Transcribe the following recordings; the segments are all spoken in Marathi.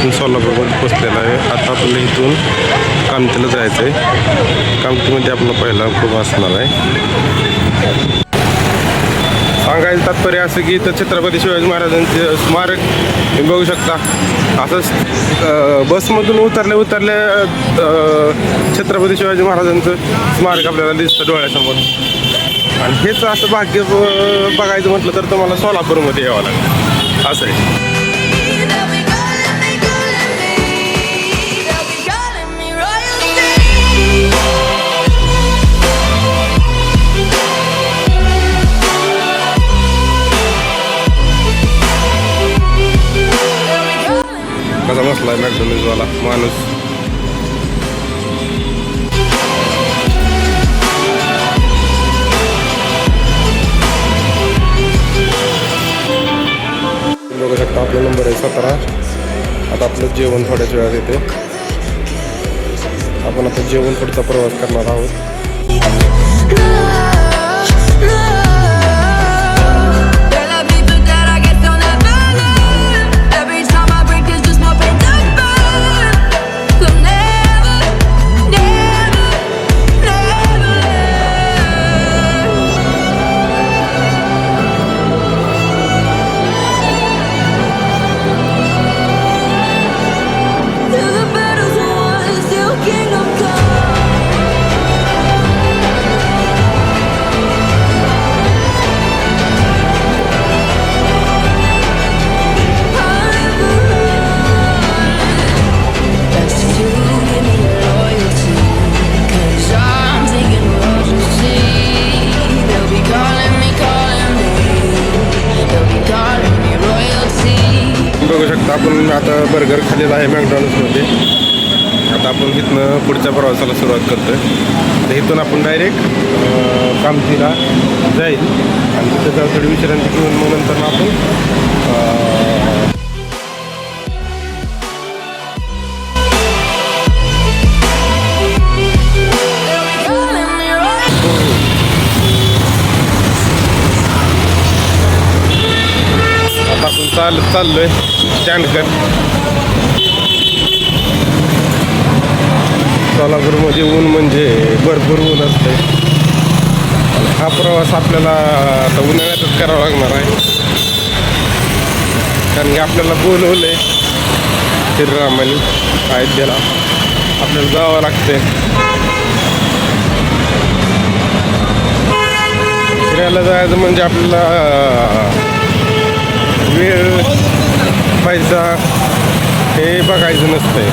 आपण सोलापूरमध्ये पोचलेलो आहे. आता आपल्याला इथून कामतीला जायचं आहे. कामतीमध्ये आपला पहिला खूप असणार आहे. सांगायचं तात्पर्य असं की इथं छत्रपती शिवाजी महाराजांचे स्मारक तुम्ही बघू शकता. असं बसमधून उतरल्या छत्रपती शिवाजी महाराजांचं स्मारक आपल्याला दिसतं डोळ्यासमोर. आणि हेच असं भाग्य बघायचं म्हटलं तर तुम्हाला सोलापूरमध्ये यावं लागेल. असं आहे. कसा बसलाय मॅकडॉनल्ड्सवाला माणूस. बघू शकता आपला नंबर आहे 17. आता आपलं जेवण थोड्याच वेळात येते. आपण आता जेवण पुढचा प्रवास करणार आहोत. बघू शकता आपण आता बर्गर खाल्लेला आहे मॅकडॉनल्ड्समध्ये. आता आपण इथनं पुढच्या प्रवासाला सुरुवात करतोय. तर इथून आपण डायरेक्ट कामतीला जाईल आणि तिथं जाऊन थोडी विश्रांती घेऊन मग नंतर आपण चाललोय स्टँडकर. सोलापूरमध्ये ऊन म्हणजे भरपूर ऊन असते. हा प्रवास आपल्याला आता उन्हाळ्यातच करावा लागणार आहे. कारण की आपल्याला बोलवलंय श्रीरामानी अयोध्येला, आपल्याला जावं लागते. फिरायला जायचं म्हणजे आपल्याला वेळ पैसा हे बघायचं नसतंय.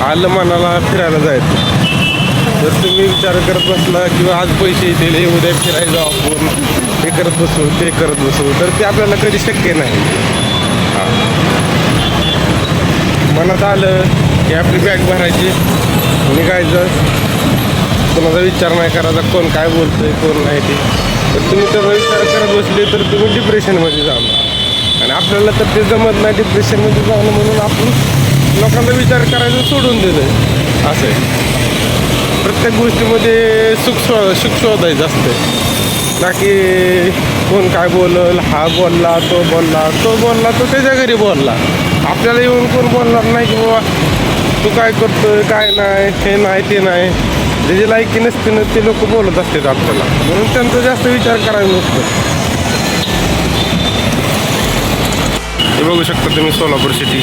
आलं मनाला फिरायला जायचं. जर तुम्ही विचार करत बसला किंवा आज पैसे येतील उद्या फिरायला जाऊ आपण, हे करत बसू ते करत बसू, तर ते आपल्याला कधी शक्य नाही. हां, मनात आलं की आपली बॅग भरायची निघायचं. कोणाचा विचार नाही करायचा कोण काय बोलतंय कोण नाही ते. तर तुम्ही त्याचा विचार करत बसले तर तुम्ही डिप्रेशनमध्ये जाणार. आणि आपल्याला तर ते जमत नाही डिप्रेशनमध्ये जाणं, म्हणून आपण लोकांचा विचार करायचं सोडून दिलं. असं आहे. प्रत्येक गोष्टीमध्ये सुख शोधायचं असतं ना की कोण काय बोलल, हा बोलला तो बोलला तो त्याच्या घरी बोलला. आपल्याला येऊन कोण बोलणार नाही की बाबा तू काय करतोय काय नाही, हे नाही ते नाही. जे लायकी नसते ना ते लोक बोलत असतात आपल्याला, म्हणून त्यांचा जास्त विचार करायचा नसतो. हे बघू शकता तुम्ही सोलापूर सिटी.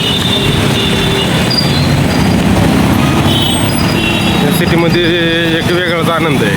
या सिटीमध्ये एक वेगळाच आनंद आहे.